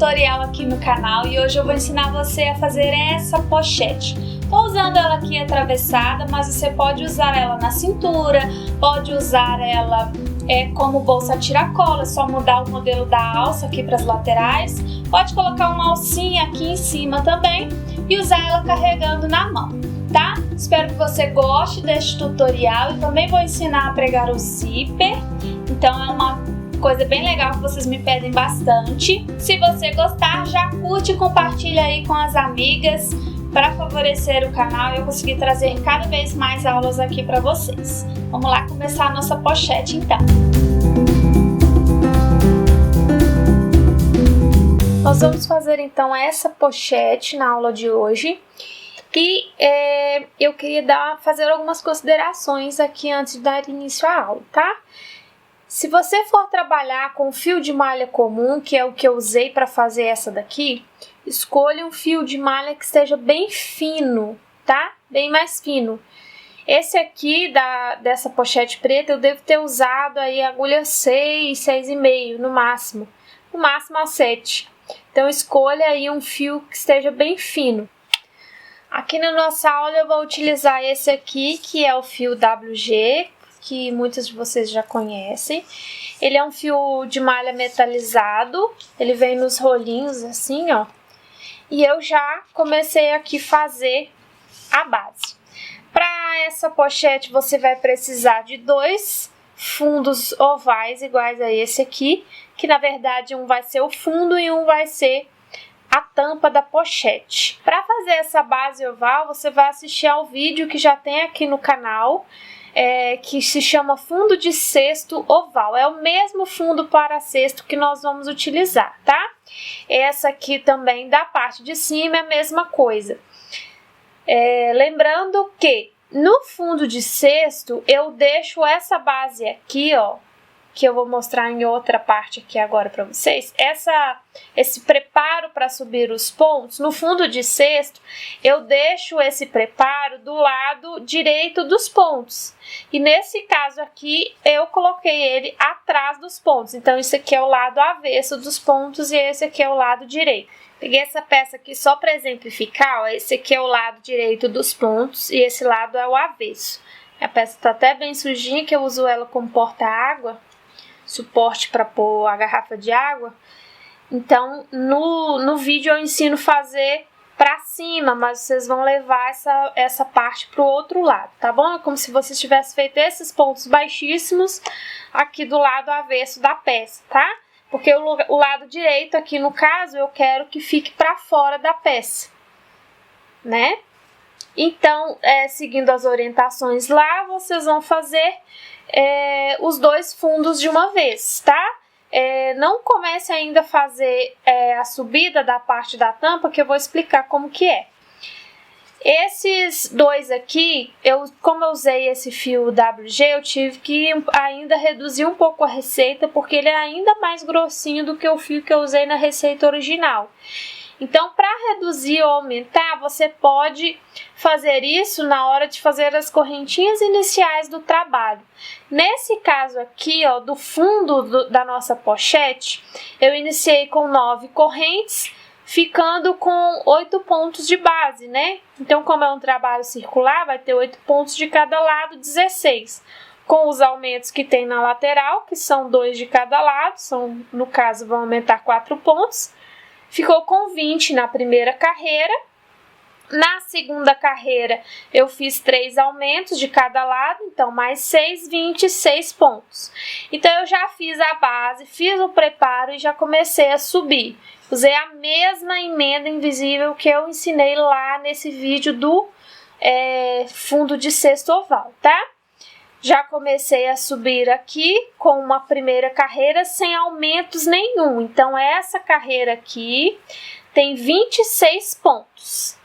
tutorial aqui no canal e hoje eu vou ensinar você a fazer essa pochete. Estou usando ela aqui atravessada, mas você pode usar ela na cintura, pode usar ela como bolsa tiracola, é só mudar o modelo da alça aqui para as laterais. Pode colocar uma alcinha aqui em cima também e usar ela carregando na mão, tá? Espero que você goste deste tutorial e também vou ensinar a pregar o zíper. Então é uma coisa bem legal que vocês me pedem bastante. Se você gostar, já curte e compartilha aí com as amigas para favorecer o canal e eu conseguir trazer cada vez mais aulas aqui para vocês. Vamos lá começar a nossa pochete então. Nós vamos fazer então essa pochete na aula de hoje. E eu queria fazer algumas considerações aqui antes de dar início à aula, tá? Se você for trabalhar com fio de malha comum, que é o que eu usei para fazer essa daqui, escolha um fio de malha que esteja bem fino, tá? Bem mais fino. Esse aqui dessa pochete preta eu devo ter usado aí agulha 6, 6,5 no máximo a 7. Então escolha aí um fio que esteja bem fino. Aqui na nossa aula eu vou utilizar esse aqui, que é o fio WG, que muitos de vocês já conhecem. Ele é um fio de malha metalizado, ele vem nos rolinhos assim, ó. E eu já comecei aqui a fazer a base. Para essa pochete você vai precisar de 2 fundos ovais iguais a esse aqui, que na verdade um vai ser o fundo e um vai ser a tampa da pochete. Para fazer essa base oval, você vai assistir ao vídeo que já tem aqui no canal, que se chama fundo de cesto oval. É o mesmo fundo para cesto que nós vamos utilizar, tá? Essa aqui também da parte de cima é a mesma coisa. Lembrando que no fundo de cesto eu deixo essa base aqui, ó, que eu vou mostrar em outra parte aqui agora para vocês, esse preparo para subir os pontos, no fundo de cesto, eu deixo esse preparo do lado direito dos pontos. E nesse caso aqui, eu coloquei ele atrás dos pontos. Então, isso aqui é o lado avesso dos pontos e esse aqui é o lado direito. Peguei essa peça aqui só para exemplificar, ó, esse aqui é o lado direito dos pontos e esse lado é o avesso. A peça está até bem sujinha, que eu uso ela como porta-água, suporte para pôr a garrafa de água. Então no vídeo eu ensino a fazer para cima, mas vocês vão levar essa parte para o outro lado, tá bom? É como se você tivesse feito esses pontos baixíssimos aqui do lado avesso da peça, tá? Porque o lado direito aqui no caso eu quero que fique para fora da peça, né? Então, seguindo as orientações lá, vocês vão fazer os 2 fundos de uma vez, tá? Não comece ainda a fazer a subida da parte da tampa, que eu vou explicar como que é. Esses 2 aqui, como eu usei esse fio WG, eu tive que ainda reduzir um pouco a receita, porque ele é ainda mais grossinho do que o fio que eu usei na receita original. Então, para reduzir ou aumentar, você pode fazer isso na hora de fazer as correntinhas iniciais do trabalho. Nesse caso aqui, ó, do fundo da nossa pochete, eu iniciei com 9 correntes, ficando com 8 pontos de base, né? Então, como é um trabalho circular, vai ter 8 pontos de cada lado, 16. Com os aumentos que tem na lateral, que são 2 de cada lado, no caso, vão aumentar 4 pontos. Ficou com 20 na primeira carreira. Na segunda carreira, eu fiz 3 aumentos de cada lado, então mais 6, 26 pontos. Então, eu já fiz a base, fiz o preparo e já comecei a subir. Usei a mesma emenda invisível que eu ensinei lá nesse vídeo do fundo de cesto oval, tá? Já comecei a subir aqui com uma primeira carreira sem aumentos nenhum. Então, essa carreira aqui tem 26 pontos.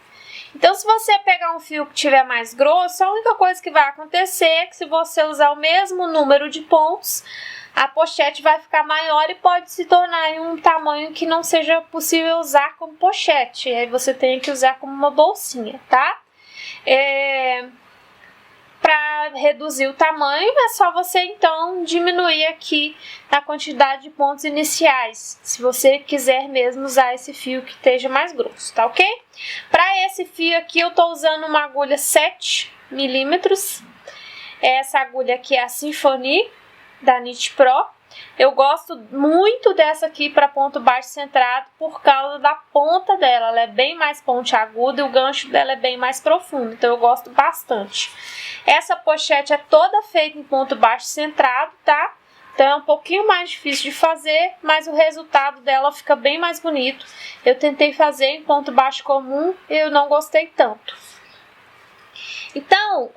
Então, se você pegar um fio que tiver mais grosso, a única coisa que vai acontecer é que se você usar o mesmo número de pontos, a pochete vai ficar maior e pode se tornar em um tamanho que não seja possível usar como pochete. E aí você tem que usar como uma bolsinha, tá? para reduzir o tamanho, é só você então diminuir aqui a quantidade de pontos iniciais, se você quiser mesmo usar esse fio que esteja mais grosso, tá ok? Para esse fio aqui eu tô usando uma agulha 7 milímetros. Essa agulha aqui é a Symphony da Knit Pro. Eu gosto muito dessa aqui para ponto baixo centrado por causa da ponta dela. Ela é bem mais pontiaguda e o gancho dela é bem mais profundo, então eu gosto bastante. Essa pochete é toda feita em ponto baixo centrado, tá? Então é um pouquinho mais difícil de fazer, mas o resultado dela fica bem mais bonito. Eu tentei fazer em ponto baixo comum e eu não gostei tanto. Então,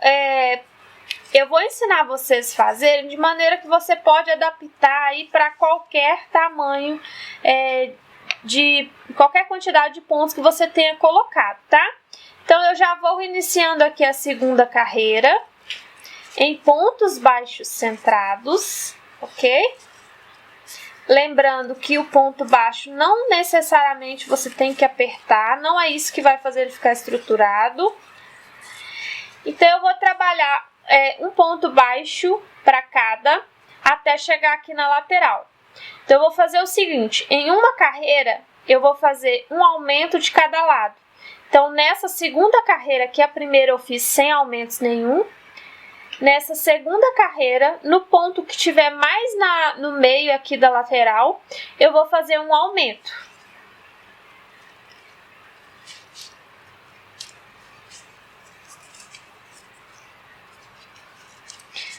eu vou ensinar vocês a fazerem de maneira que você pode adaptar aí para qualquer tamanho, de qualquer quantidade de pontos que você tenha colocado, tá? Então, eu já vou iniciando aqui a segunda carreira em pontos baixos centrados, ok? Lembrando que o ponto baixo não necessariamente você tem que apertar, não é isso que vai fazer ele ficar estruturado. Então, eu vou trabalhar um ponto baixo para cada até chegar aqui na lateral. Então, eu vou fazer o seguinte, em uma carreira eu vou fazer um aumento de cada lado. Então, nessa segunda carreira, que a primeira eu fiz sem aumentos nenhum, nessa segunda carreira, no ponto que tiver mais no meio aqui da lateral, eu vou fazer um aumento.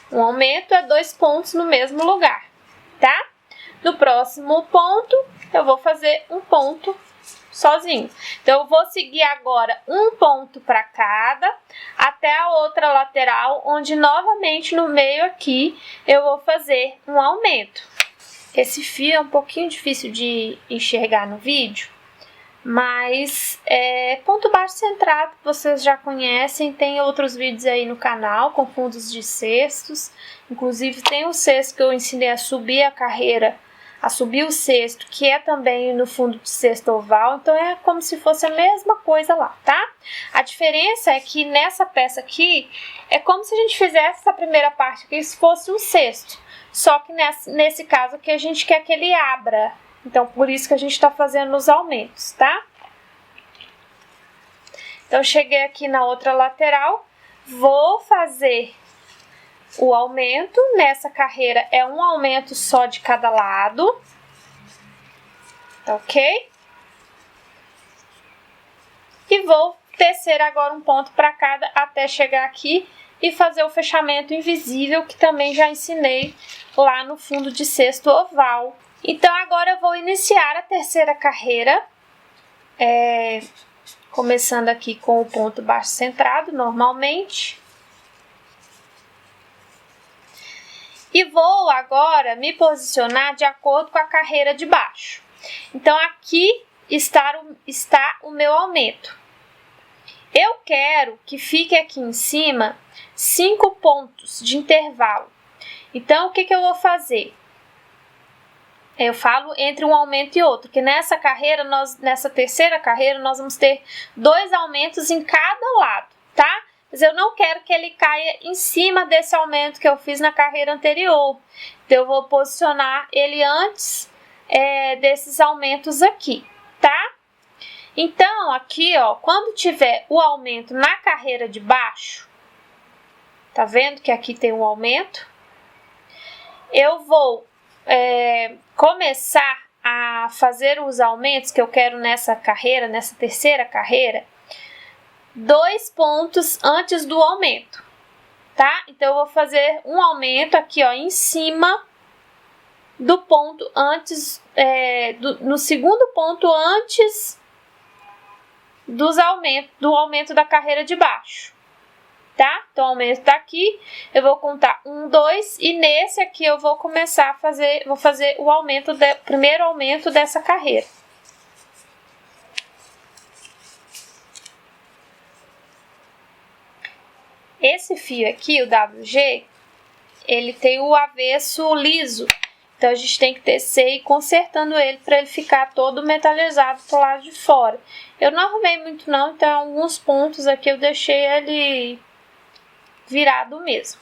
Um aumento é 2 pontos no mesmo lugar, tá? No próximo ponto, eu vou fazer um ponto sozinho. Então, eu vou seguir agora um ponto para cada, até a outra lateral, onde novamente no meio aqui, eu vou fazer um aumento. Esse fio é um pouquinho difícil de enxergar no vídeo, mas ponto baixo centrado, vocês já conhecem, tem outros vídeos aí no canal com fundos de cestos, inclusive tem o cesto que eu ensinei a subir a carreira, a subir o cesto, que é também no fundo de cesto oval, então é como se fosse a mesma coisa lá, tá? A diferença é que nessa peça aqui, é como se a gente fizesse essa primeira parte aqui, se fosse um cesto, só que nesse caso aqui a gente quer que ele abra. Então, por isso que a gente está fazendo os aumentos, tá? Então, cheguei aqui na outra lateral, vou fazer o aumento. Nessa carreira é um aumento só de cada lado, tá ok? E vou tecer agora um ponto para cada até chegar aqui e fazer o fechamento invisível, que também já ensinei lá no fundo de cesto oval. Então, agora eu vou iniciar a terceira carreira, começando aqui com o ponto baixo centrado, normalmente. E vou agora me posicionar de acordo com a carreira de baixo. Então, aqui está o meu aumento. Eu quero que fique aqui em cima 5 pontos de intervalo. Então, o que eu vou fazer? Eu falo entre um aumento e outro, que nessa terceira carreira, nós vamos ter 2 aumentos em cada lado, tá? Mas eu não quero que ele caia em cima desse aumento que eu fiz na carreira anterior. Então, eu vou posicionar ele antes desses aumentos aqui, tá? Então, aqui, ó, quando tiver o aumento na carreira de baixo, tá vendo que aqui tem um aumento? Eu vou começar a fazer os aumentos que eu quero nessa carreira, nessa terceira carreira, 2 pontos antes do aumento, tá? Então, eu vou fazer um aumento aqui, ó, em cima do ponto antes, no segundo ponto antes do aumento da carreira de baixo, tá? Então, o aumento tá aqui, eu vou contar 1, 2, e nesse aqui eu vou começar a fazer, vou fazer o aumento, primeiro aumento dessa carreira. Esse fio aqui, o WG, ele tem o avesso liso, então a gente tem que tecer e ir consertando ele para ele ficar todo metalizado pro lado de fora. Eu não arrumei muito não, então alguns pontos aqui eu deixei ele virado mesmo,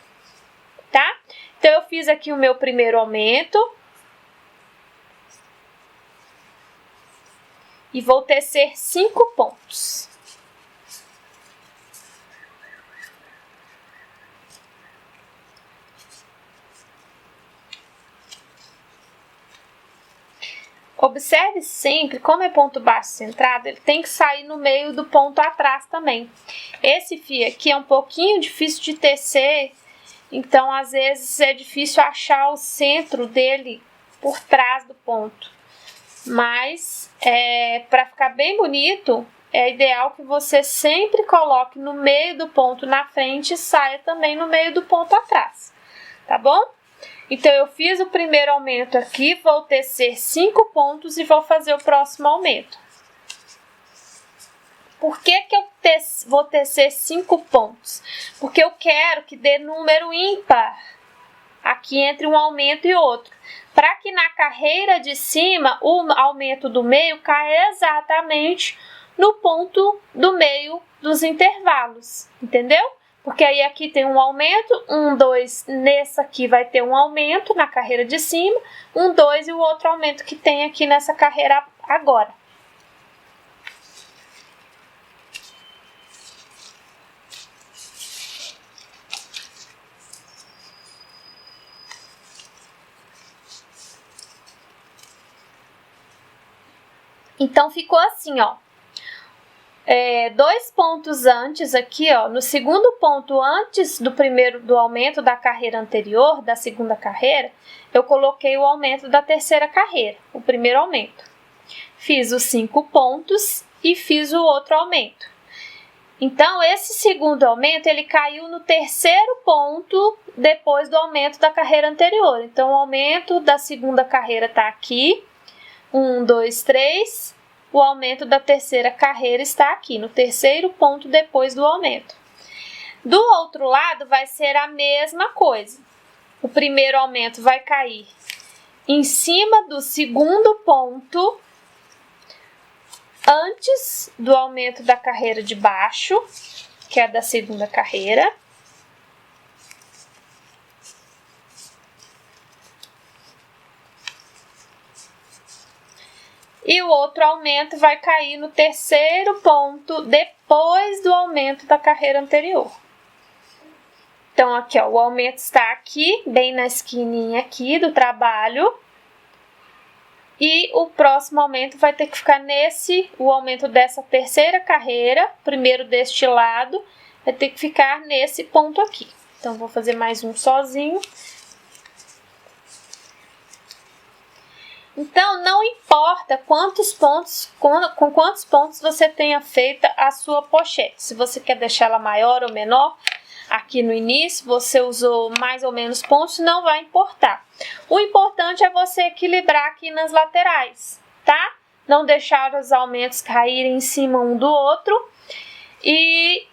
tá? Então, eu fiz aqui o meu primeiro aumento. E vou tecer 5 pontos. Observe sempre, como é ponto baixo centrado, ele tem que sair no meio do ponto atrás também. Esse fio aqui é um pouquinho difícil de tecer, então às vezes é difícil achar o centro dele por trás do ponto. Mas, para ficar bem bonito, é ideal que você sempre coloque no meio do ponto na frente e saia também no meio do ponto atrás, tá bom? Então, eu fiz o primeiro aumento aqui, vou tecer 5 pontos e vou fazer o próximo aumento. Por que que eu vou tecer 5 pontos? Porque eu quero que dê número ímpar aqui entre um aumento e outro, para que na carreira de cima o aumento do meio caia exatamente no ponto do meio dos intervalos, entendeu? Porque aí aqui tem um aumento, 1, 2, nessa aqui vai ter um aumento na carreira de cima, 1, 2 e o outro aumento que tem aqui nessa carreira agora. Então, ficou assim, ó. 2 pontos antes aqui, ó, no segundo ponto antes do aumento da carreira anterior, da segunda carreira, eu coloquei o aumento da terceira carreira, o primeiro aumento. Fiz os 5 pontos e fiz o outro aumento. Então, esse segundo aumento, ele caiu no terceiro ponto depois do aumento da carreira anterior. Então, o aumento da segunda carreira está aqui, 1, 2, 3... O aumento da terceira carreira está aqui, no terceiro ponto depois do aumento. Do outro lado, vai ser a mesma coisa. O primeiro aumento vai cair em cima do segundo ponto, antes do aumento da carreira de baixo, que é a da segunda carreira. E o outro aumento vai cair no terceiro ponto depois do aumento da carreira anterior. Então, aqui, ó, o aumento está aqui, bem na esquininha aqui do trabalho. E o próximo aumento vai ter que ficar o aumento dessa terceira carreira, primeiro deste lado, vai ter que ficar nesse ponto aqui. Então, vou fazer mais um sozinho. Então, não importa com quantos pontos você tenha feito a sua pochete. Se você quer deixar ela maior ou menor, aqui no início você usou mais ou menos pontos, não vai importar. O importante é você equilibrar aqui nas laterais, tá? Não deixar os aumentos caírem em cima um do outro e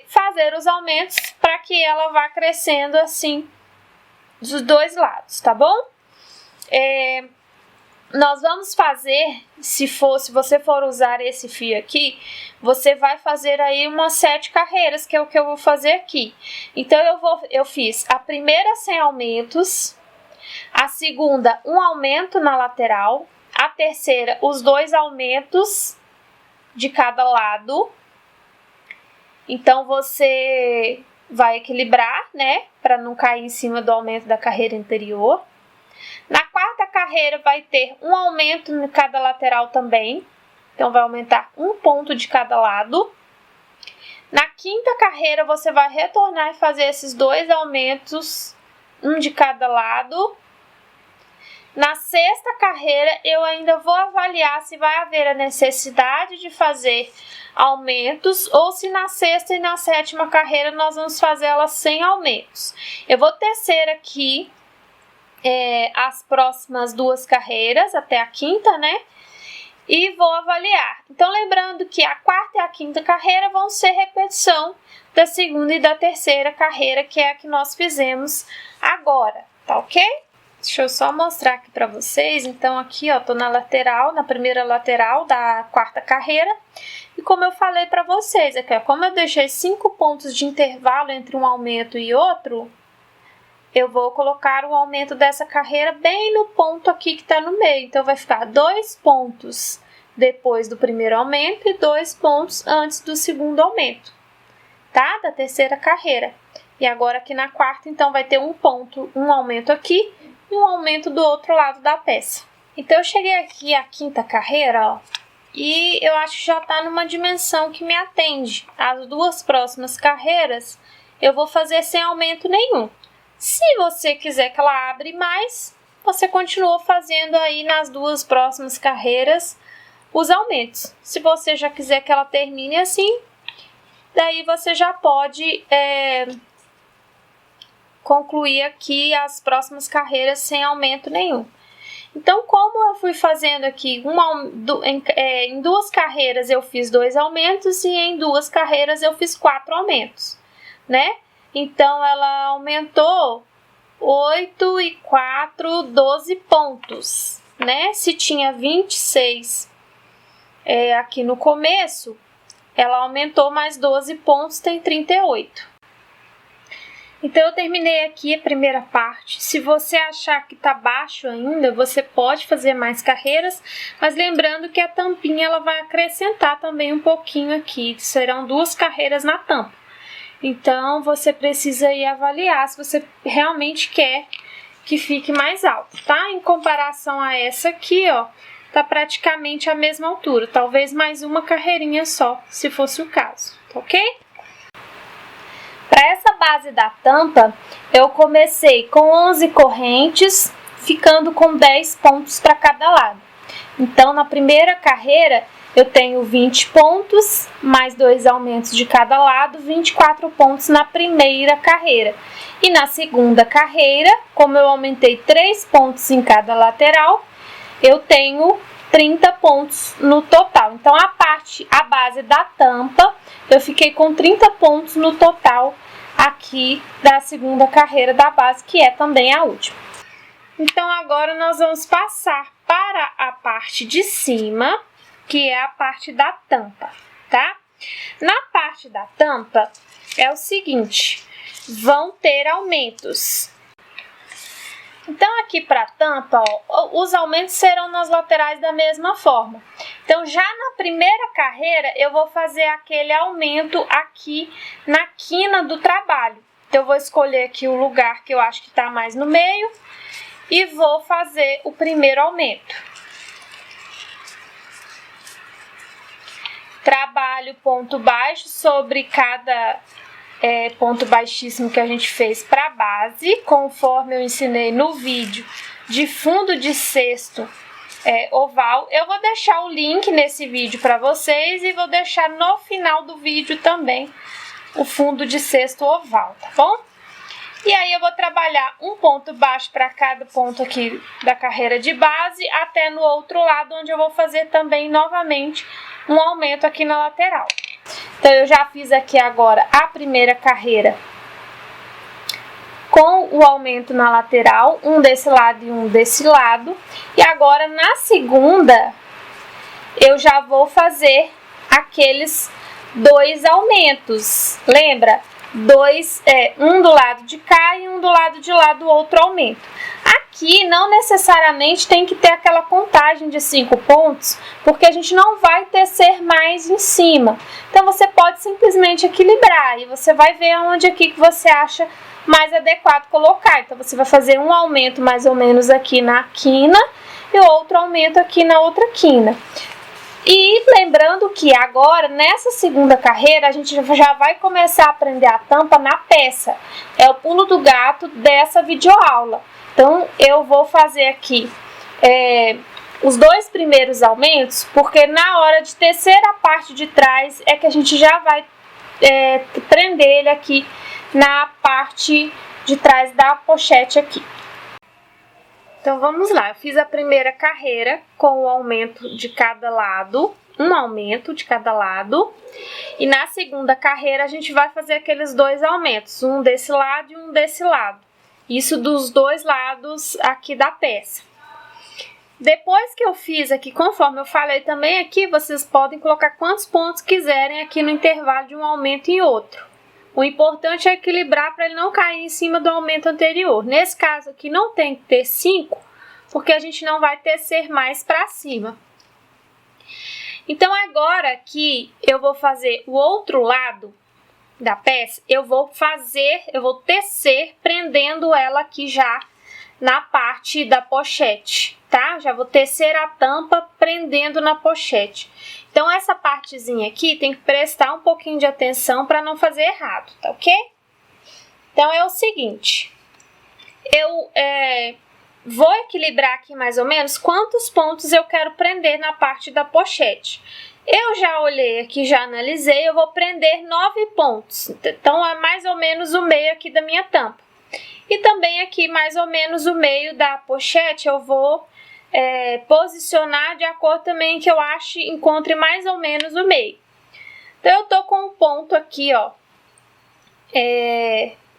fazer os aumentos para que ela vá crescendo assim dos dois lados, tá bom? Nós vamos fazer, se você for usar esse fio aqui, você vai fazer aí umas 7 carreiras, que é o que eu vou fazer aqui. Então, eu fiz a primeira sem aumentos, a segunda um aumento na lateral, a terceira os 2 aumentos de cada lado. Então, você vai equilibrar, né, para não cair em cima do aumento da carreira anterior. Na quarta carreira vai ter um aumento em cada lateral também, então vai aumentar um ponto de cada lado. Na quinta carreira você vai retornar e fazer esses 2 aumentos, um de cada lado. Na sexta carreira eu ainda vou avaliar se vai haver a necessidade de fazer aumentos ou se na sexta e na sétima carreira nós vamos fazer elas sem aumentos. Eu vou tecer aqui as próximas 2 carreiras, até a quinta, né? E vou avaliar. Então, lembrando que a quarta e a quinta carreira vão ser repetição da segunda e da terceira carreira, que é a que nós fizemos agora, tá ok? Deixa eu só mostrar aqui pra vocês. Então aqui, ó, tô na lateral, na primeira lateral da quarta carreira. E como eu falei pra vocês, aqui, ó, como eu deixei 5 pontos de intervalo entre um aumento e outro, eu vou colocar o aumento dessa carreira bem no ponto aqui que tá no meio. Então vai ficar 2 pontos depois do primeiro aumento e 2 pontos antes do segundo aumento, tá? Da terceira carreira. E agora aqui na quarta, então, vai ter um ponto, um aumento aqui e um aumento do outro lado da peça. Então, eu cheguei aqui à quinta carreira, ó, e eu acho que já tá numa dimensão que me atende. As duas próximas carreiras, eu vou fazer sem aumento nenhum. Se você quiser que ela abra mais, você continua fazendo aí nas duas próximas carreiras os aumentos. Se você já quiser que ela termine assim, daí você já pode concluir aqui as próximas carreiras sem aumento nenhum. Então, como eu fui fazendo aqui, em 2 carreiras eu fiz 2 aumentos e em 2 carreiras eu fiz 4 aumentos, né? Então, ela aumentou 8 e 4, 12 pontos, né? Se tinha 26 aqui no começo, ela aumentou mais 12 pontos, tem 38. Então, eu terminei aqui a primeira parte. Se você achar que tá baixo ainda, você pode fazer mais carreiras, mas lembrando que a tampinha ela vai acrescentar também um pouquinho aqui. Serão 2 carreiras na tampa. Então, você precisa ir avaliar se você realmente quer que fique mais alto, tá? Em comparação a essa aqui, ó, tá praticamente a mesma altura. Talvez mais uma carreirinha só, se fosse o caso, tá ok? Para essa base da tampa, eu comecei com 11 correntes, ficando com 10 pontos para cada lado. Então, na primeira carreira, eu tenho 20 pontos, mais 2 aumentos de cada lado, 24 pontos na primeira carreira. E na segunda carreira, como eu aumentei 3 pontos em cada lateral, eu tenho 30 pontos no total. Então, a base da tampa, eu fiquei com 30 pontos no total aqui da segunda carreira da base, que é também a última. Então, agora nós vamos passar para a parte de cima, que é a parte da tampa, tá? Na parte da tampa, é o seguinte, vão ter aumentos. Então, aqui para a tampa, ó, os aumentos serão nas laterais da mesma forma. Então, já na primeira carreira, eu vou fazer aquele aumento aqui na quina do trabalho. Então, eu vou escolher aqui o lugar que eu acho que está mais no meio e vou fazer o primeiro aumento. Trabalho ponto baixo sobre cada ponto baixíssimo que a gente fez para a base, conforme eu ensinei no vídeo de fundo de cesto oval. Eu vou deixar o link nesse vídeo para vocês e vou deixar no final do vídeo também o fundo de cesto oval, tá bom? E aí eu vou trabalhar um ponto baixo para cada ponto aqui da carreira de base, até no outro lado, onde eu vou fazer também novamente um aumento aqui na lateral. Então, eu já fiz aqui agora a primeira carreira com o aumento na lateral, um desse lado e um desse lado. E agora, na segunda, eu já vou fazer aqueles 2 aumentos. Lembra? Um do lado de cá e um do lado de lá do outro aumento. Aqui não necessariamente tem que ter aquela contagem de 5 pontos, porque a gente não vai tecer mais em cima. Então, você pode simplesmente equilibrar e você vai ver onde aqui que você acha mais adequado colocar. Então, você vai fazer um aumento mais ou menos aqui na quina e outro aumento aqui na outra quina. E lembrando que agora, nessa segunda carreira, a gente já vai começar a aprender a tampa na peça. É o pulo do gato dessa videoaula. Então, eu vou fazer aqui os 2 primeiros aumentos, porque na hora de tecer a parte de trás é que a gente já vai prender ele aqui na parte de trás da pochete aqui. Então, vamos lá. Eu fiz a primeira carreira com o aumento de cada lado, um aumento de cada lado. E na segunda carreira, a gente vai fazer aqueles 2 aumentos, um desse lado e um desse lado. Isso dos dois lados aqui da peça. Depois que eu fiz aqui, conforme eu falei também aqui, vocês podem colocar quantos pontos quiserem aqui no intervalo de um aumento e outro. O importante é equilibrar para ele não cair em cima do aumento anterior. Nesse caso aqui não tem que ter 5, porque a gente não vai tecer mais para cima. Então agora que eu vou fazer o outro lado da peça, eu vou tecer prendendo ela aqui já na parte da pochete, tá? Já vou tecer a tampa prendendo na pochete. Então essa partezinha aqui tem que prestar um pouquinho de atenção para não fazer errado, tá ok? Então é o seguinte, eu vou equilibrar aqui mais ou menos quantos pontos eu quero prender na parte da pochete. Eu já olhei aqui, já analisei, eu vou prender 9 pontos. Então, é mais ou menos o meio aqui da minha tampa. E também aqui, mais ou menos o meio da pochete, eu vou posicionar de acordo também que eu encontre mais ou menos o meio. Então, eu tô com um ponto aqui, ó,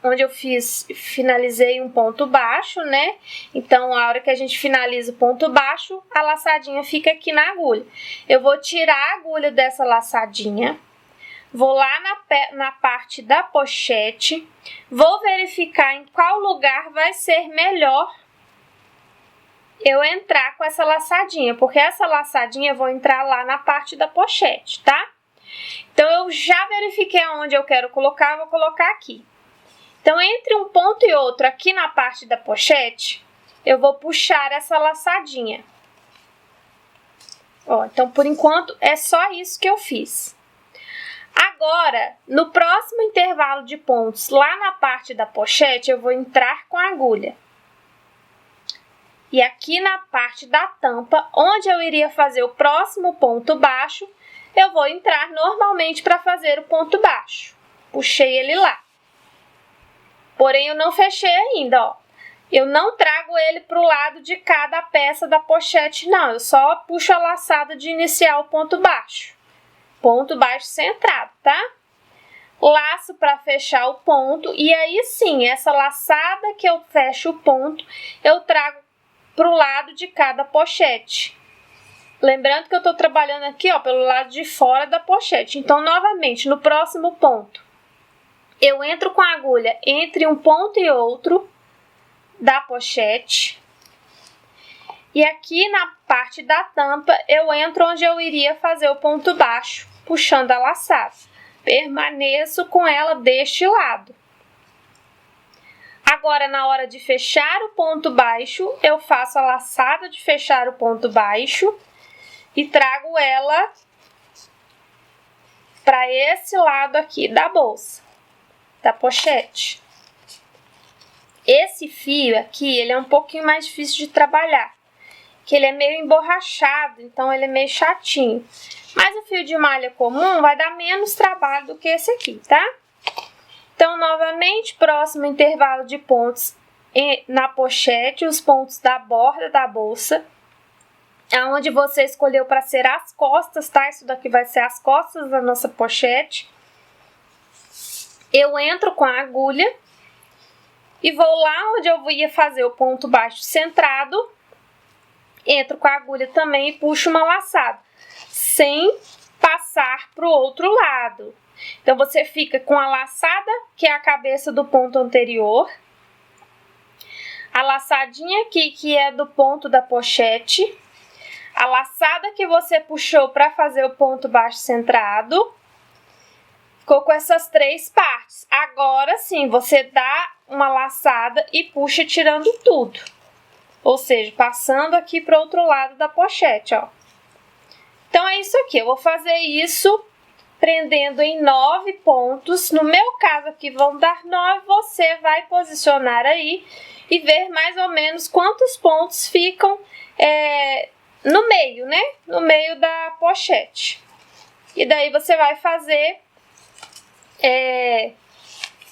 onde eu finalizei um ponto baixo, né? Então, a hora que a gente finaliza o ponto baixo, a laçadinha fica aqui na agulha. Eu vou tirar a agulha dessa laçadinha, vou lá na parte da pochete, vou verificar em qual lugar vai ser melhor eu entrar com essa laçadinha, porque essa laçadinha eu vou entrar lá na parte da pochete, tá? Então, eu já verifiquei onde eu quero colocar, vou colocar aqui. Então, entre um ponto e outro aqui na parte da pochete, eu vou puxar essa laçadinha. Ó, então, por enquanto, é só isso que eu fiz. Agora, no próximo intervalo de pontos, lá na parte da pochete, eu vou entrar com a agulha. E aqui na parte da tampa, onde eu iria fazer o próximo ponto baixo, eu vou entrar normalmente para fazer o ponto baixo. Puxei ele lá. Porém, eu não fechei ainda, ó. Eu não trago ele para o lado de cada peça da pochete, não. Eu só puxo a laçada de iniciar o ponto baixo. Ponto baixo centrado, tá? Laço para fechar o ponto. E aí sim, essa laçada que eu fecho o ponto, eu trago para o lado de cada pochete. Lembrando que eu estou trabalhando aqui, ó, pelo lado de fora da pochete. Então, novamente, no próximo ponto, eu entro com a agulha entre um ponto e outro da pochete. E aqui na parte da tampa, eu entro onde eu iria fazer o ponto baixo, puxando a laçada. Permaneço com ela deste lado. Agora, na hora de fechar o ponto baixo, eu faço a laçada de fechar o ponto baixo e trago ela para esse lado aqui da bolsa, da pochete. Esse fio aqui, ele é um pouquinho mais difícil de trabalhar, que ele é meio emborrachado, então ele é meio chatinho. Mas o fio de malha comum vai dar menos trabalho do que esse aqui, tá? Então, novamente, próximo intervalo de pontos na pochete, os pontos da borda da bolsa, aonde você escolheu para ser as costas, tá? Isso daqui vai ser as costas da nossa pochete. Eu entro com a agulha e vou lá onde eu ia fazer o ponto baixo centrado, entro com a agulha também e puxo uma laçada, sem passar para o outro lado. Então, você fica com a laçada, que é a cabeça do ponto anterior, a laçadinha aqui, que é do ponto da pochete, a laçada que você puxou para fazer o ponto baixo centrado, ficou com essas 3 partes. Agora sim, você dá uma laçada e puxa tirando tudo. Ou seja, passando aqui para o outro lado da pochete, ó. Então, é isso aqui. Eu vou fazer isso prendendo em 9 pontos. No meu caso aqui vão dar 9, você vai posicionar aí e ver mais ou menos quantos pontos ficam no meio, né? No meio da pochete. E daí você vai fazer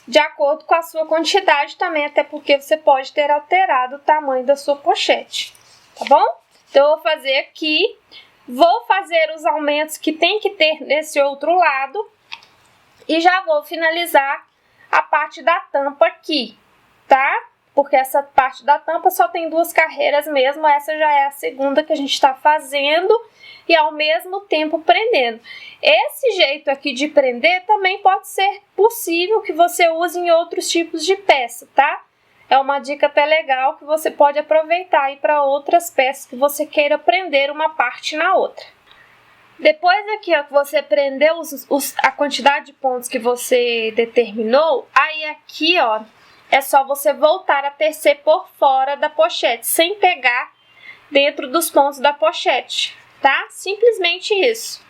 de acordo com a sua quantidade também, até porque você pode ter alterado o tamanho da sua pochete, tá bom? Então, eu vou fazer aqui, vou fazer os aumentos que tem que ter nesse outro lado e já vou finalizar a parte da tampa aqui, tá? porque essa parte da tampa só tem 2 carreiras mesmo, essa já é a segunda que a gente está fazendo e ao mesmo tempo prendendo. Esse jeito aqui de prender também pode ser possível que você use em outros tipos de peça, tá? É uma dica até legal que você pode aproveitar aí para outras peças que você queira prender uma parte na outra. Depois aqui, ó, que você prendeu a quantidade de pontos que você determinou, aí aqui, ó, é só você voltar a tecer por fora da pochete, sem pegar dentro dos pontos da pochete, tá? Simplesmente isso.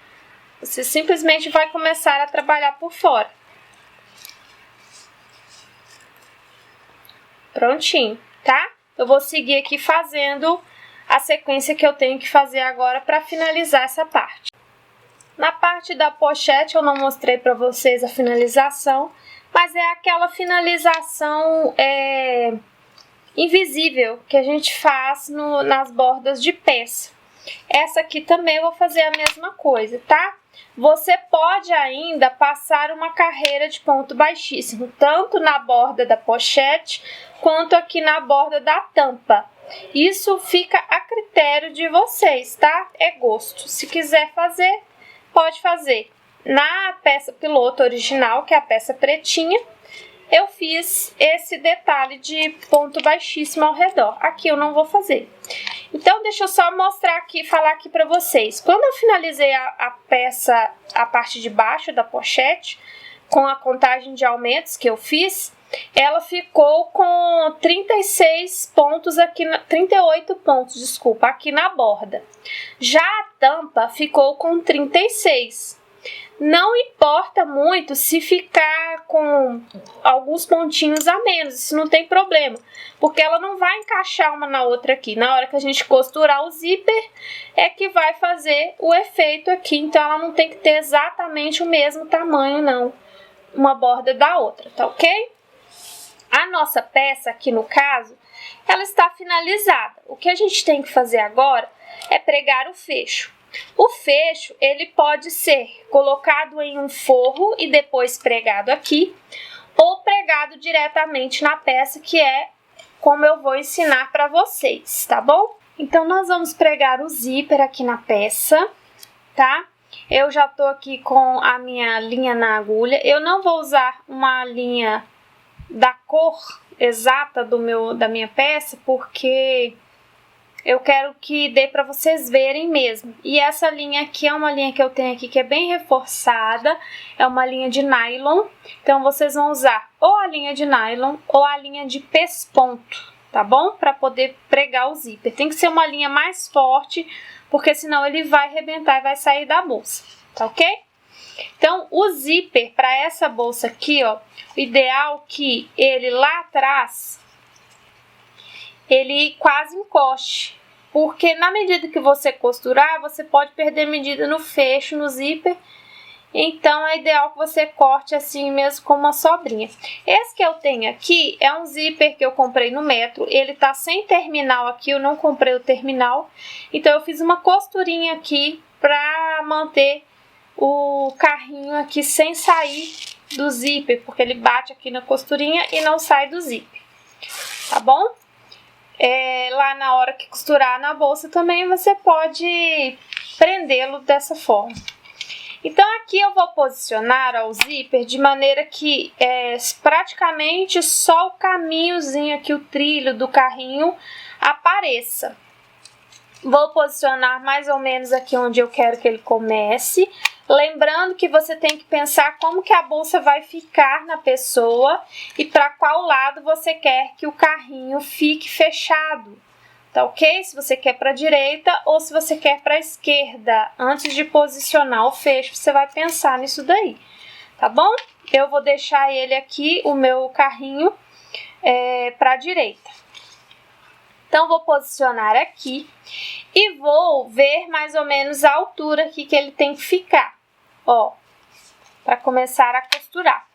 Você simplesmente vai começar a trabalhar por fora. Prontinho, tá? Eu vou seguir aqui fazendo a sequência que eu tenho que fazer agora para finalizar essa parte. Na parte da pochete eu não mostrei para vocês a finalização, mas é aquela finalização invisível que a gente faz nas bordas de peça. Essa aqui também eu vou fazer a mesma coisa, tá? Você pode ainda passar uma carreira de ponto baixíssimo, tanto na borda da pochete, quanto aqui na borda da tampa. Isso fica a critério de vocês, tá? É gosto. Se quiser fazer, pode fazer. Na peça piloto original, que é a peça pretinha, eu fiz esse detalhe de ponto baixíssimo ao redor. Aqui eu não vou fazer. Então, deixa eu só mostrar aqui, falar aqui pra vocês. Quando eu finalizei a peça, a parte de baixo da pochete, com a contagem de aumentos que eu fiz, ela ficou com 36 pontos aqui, 38 pontos, desculpa, aqui na borda. Já a tampa ficou com 36. Não importa muito se ficar com alguns pontinhos a menos, isso não tem problema, porque ela não vai encaixar uma na outra aqui. Na hora que a gente costurar o zíper é que vai fazer o efeito aqui, então ela não tem que ter exatamente o mesmo tamanho não, uma borda da outra, tá ok? A nossa peça aqui no caso, ela está finalizada. O que a gente tem que fazer agora é pregar o fecho. O fecho, ele pode ser colocado em um forro e depois pregado aqui, ou pregado diretamente na peça, que é como eu vou ensinar para vocês, tá bom? Então, nós vamos pregar o zíper aqui na peça, tá? Eu já tô aqui com a minha linha na agulha. Eu não vou usar uma linha da cor exata da minha peça, porque eu quero que dê para vocês verem mesmo. E essa linha aqui é uma linha que eu tenho aqui que é bem reforçada, é uma linha de nylon. Então vocês vão usar ou a linha de nylon ou a linha de pesponto, tá bom? Para poder pregar o zíper. Tem que ser uma linha mais forte, porque senão ele vai arrebentar e vai sair da bolsa, tá ok? Então o zíper para essa bolsa aqui, ó, o ideal que ele lá atrás ele quase encoste, porque na medida que você costurar, você pode perder medida no fecho, no zíper, então é ideal que você corte assim mesmo com uma sobrinha. Esse que eu tenho aqui é um zíper que eu comprei no Metro, ele tá sem terminal aqui, eu não comprei o terminal, então eu fiz uma costurinha aqui pra manter o carrinho aqui sem sair do zíper, porque ele bate aqui na costurinha e não sai do zíper, tá bom? Lá na hora que costurar na bolsa também você pode prendê-lo dessa forma. Então aqui eu vou posicionar ó, o zíper de maneira que praticamente só o caminhozinho aqui, o trilho do carrinho apareça. Vou posicionar mais ou menos aqui onde eu quero que ele comece. Lembrando que você tem que pensar como que a bolsa vai ficar na pessoa e para qual lado você quer que o carrinho fique fechado, tá ok? Se você quer para a direita ou se você quer para a esquerda. Antes de posicionar o fecho, você vai pensar nisso daí, tá bom? Eu vou deixar ele aqui, o meu carrinho, para a direita. Então, vou posicionar aqui e vou ver mais ou menos a altura aqui que ele tem que ficar, ó, para começar a costurar.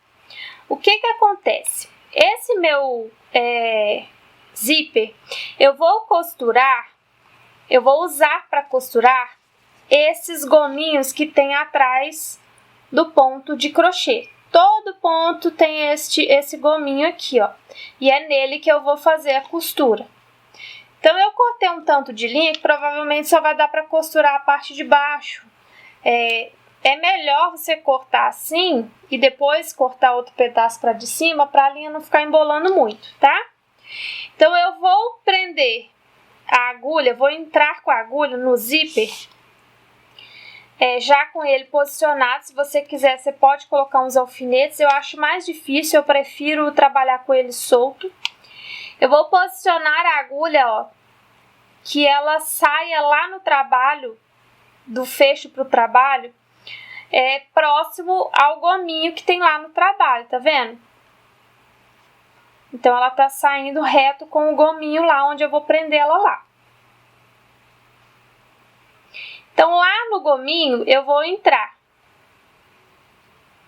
O que que acontece? Esse meu zíper, eu vou usar para costurar esses gominhos que tem atrás do ponto de crochê, todo ponto tem esse gominho aqui, ó. E é nele que eu vou fazer a costura. Então, eu cortei um tanto de linha que provavelmente só vai dar para costurar a parte de baixo. É melhor você cortar assim e depois cortar outro pedaço para de cima para a linha não ficar embolando muito, tá? Então, eu vou prender a agulha, vou entrar com a agulha no zíper, já com ele posicionado. Se você quiser, você pode colocar uns alfinetes. Eu acho mais difícil, eu prefiro trabalhar com ele solto. Eu vou posicionar a agulha, ó, que ela saia lá no trabalho, do fecho pro trabalho, próximo ao gominho que tem lá no trabalho, tá vendo? Então, ela tá saindo reto com o gominho lá onde eu vou prender ela lá. Então, lá no gominho, eu vou entrar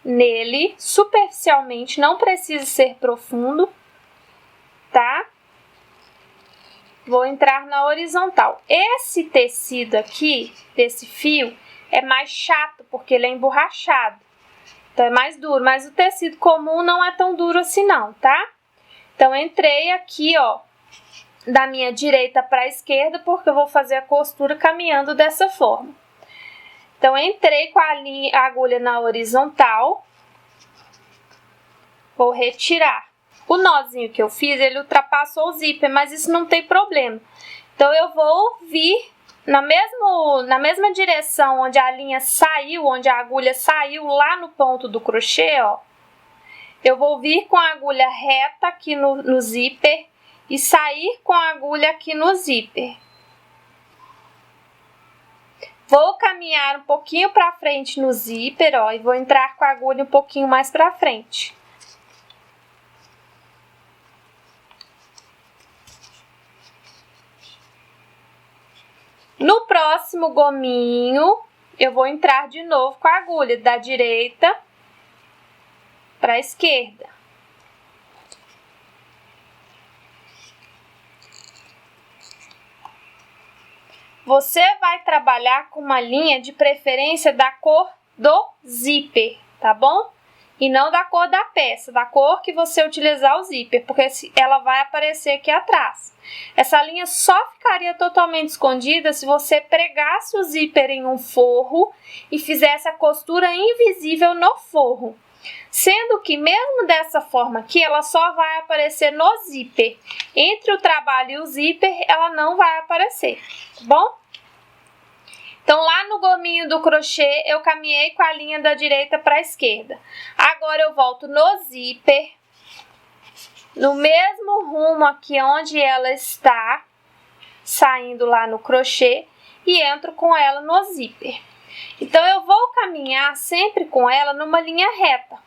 nele superficialmente, não precisa ser profundo, tá? Vou entrar na horizontal. Esse tecido aqui, desse fio, é mais chato, porque ele é emborrachado. Então, é mais duro, mas o tecido comum não é tão duro assim não, tá? Então, entrei aqui, ó, da minha direita para a esquerda, porque eu vou fazer a costura caminhando dessa forma. Então, entrei com a agulha na horizontal, vou retirar. O nozinho que eu fiz, ele ultrapassou o zíper, mas isso não tem problema. Então, eu vou vir na mesma direção onde a linha saiu, onde a agulha saiu lá no ponto do crochê, ó. Eu vou vir com a agulha reta aqui no zíper e sair com a agulha aqui no zíper. Vou caminhar um pouquinho para frente no zíper, ó, e vou entrar com a agulha um pouquinho mais para frente. No próximo gominho, eu vou entrar de novo com a agulha da direita para a esquerda. Você vai trabalhar com uma linha de preferência da cor do zíper, tá bom? E não da cor da peça, da cor que você utilizar o zíper, porque ela vai aparecer aqui atrás. Essa linha só ficaria totalmente escondida se você pregasse o zíper em um forro e fizesse a costura invisível no forro. Sendo que mesmo dessa forma aqui, ela só vai aparecer no zíper. Entre o trabalho e o zíper, ela não vai aparecer, tá bom? Então, lá no gominho do crochê, eu caminhei com a linha da direita para a esquerda. Agora, eu volto no zíper, no mesmo rumo aqui onde ela está, saindo lá no crochê, e entro com ela no zíper. Então, eu vou caminhar sempre com ela numa linha reta.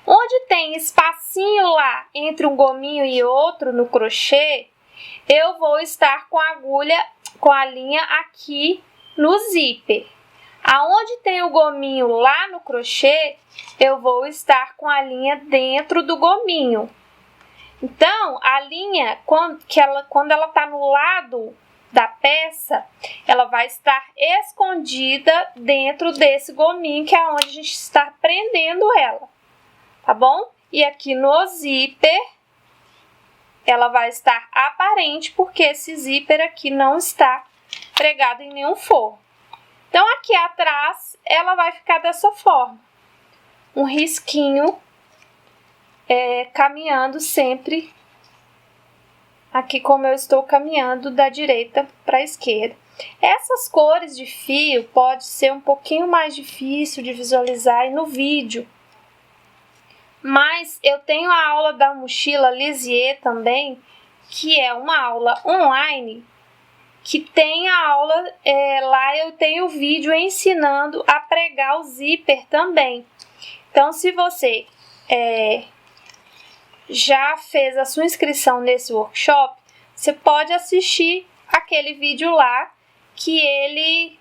Onde tem espacinho lá entre um gominho e outro no crochê, eu vou estar com a agulha, com a linha aqui no zíper. Aonde tem o gominho lá no crochê, eu vou estar com a linha dentro do gominho. Então, a linha, quando ela está no lado da peça, ela vai estar escondida dentro desse gominho, que é onde a gente está prendendo ela, tá bom? E aqui no zíper, ela vai estar aparente, porque esse zíper aqui não está pregado em nenhum forro. Então, aqui atrás, ela vai ficar dessa forma. Um risquinho, caminhando sempre aqui como eu estou caminhando da direita para a esquerda. Essas cores de fio pode ser um pouquinho mais difícil de visualizar aí no vídeo. Mas eu tenho a aula da mochila Lisier também, que é uma aula online, que tem a aula, lá eu tenho o vídeo ensinando a pregar o zíper também. Então, se você já fez a sua inscrição nesse workshop, você pode assistir aquele vídeo lá, que ele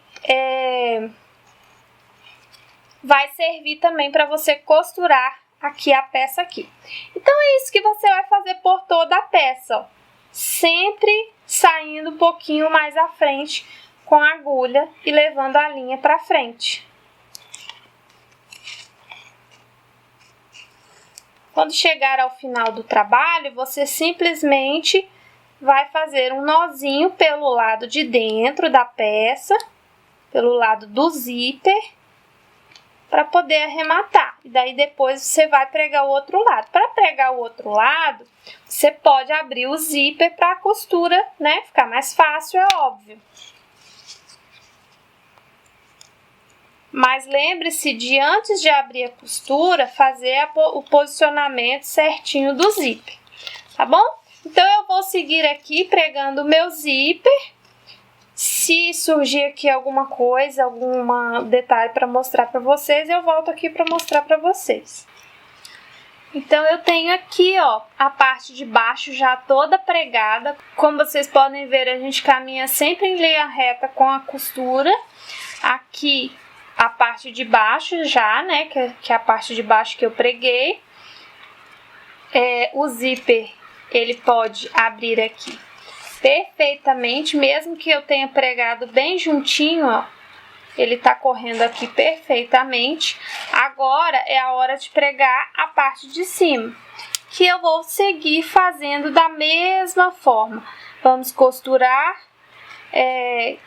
vai servir também para você costurar aqui a peça aqui. Então, é isso que você vai fazer por toda a peça, ó. Sempre saindo um pouquinho mais à frente com a agulha e levando a linha para frente. Quando chegar ao final do trabalho, você simplesmente vai fazer um nozinho pelo lado de dentro da peça, pelo lado do zíper, para poder arrematar. E daí depois você vai pregar o outro lado. Para pregar o outro lado, você pode abrir o zíper para a costura, né, ficar mais fácil, é óbvio. Mas lembre-se de, antes de abrir a costura, fazer o posicionamento certinho do zíper, tá bom? Então, eu vou seguir aqui pregando o meu zíper. Se surgir aqui alguma coisa, algum detalhe para mostrar para vocês, eu volto aqui para mostrar para vocês. Então, eu tenho aqui, ó, a parte de baixo já toda pregada. Como vocês podem ver, a gente caminha sempre em linha reta com a costura. Aqui, a parte de baixo já, né, que é a parte de baixo que eu preguei. O zíper, ele pode abrir aqui perfeitamente, mesmo que eu tenha pregado bem juntinho, ó, ele tá correndo aqui perfeitamente. Agora é a hora de pregar a parte de cima, que eu vou seguir fazendo da mesma forma. Vamos costurar,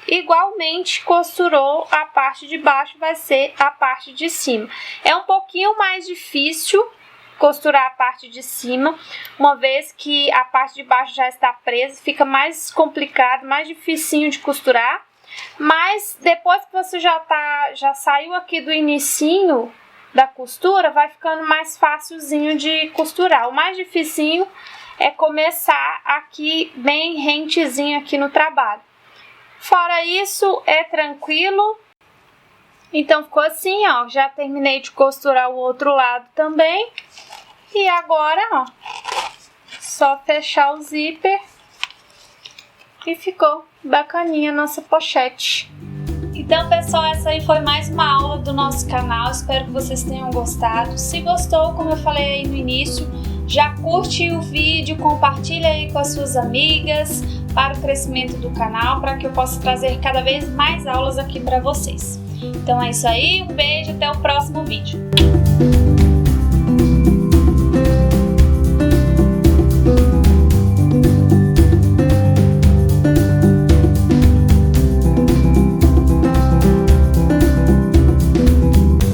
igualmente costurou a parte de baixo, vai ser a parte de cima. É um pouquinho mais difícil costurar a parte de cima, uma vez que a parte de baixo já está presa, fica mais complicado, mais dificinho de costurar. Mas depois que você já saiu aqui do inicinho da costura, vai ficando mais facilzinho de costurar. O mais dificinho é começar aqui bem rentezinho aqui no trabalho. Fora isso, é tranquilo. Então ficou assim, ó, já terminei de costurar o outro lado também. E agora, ó, só fechar o zíper e ficou bacaninha a nossa pochete. Então, pessoal, essa aí foi mais uma aula do nosso canal. Espero que vocês tenham gostado. Se gostou, como eu falei aí no início, já curte o vídeo, compartilha aí com as suas amigas para o crescimento do canal, para que eu possa trazer cada vez mais aulas aqui para vocês. Então é isso aí, um beijo, até o próximo vídeo.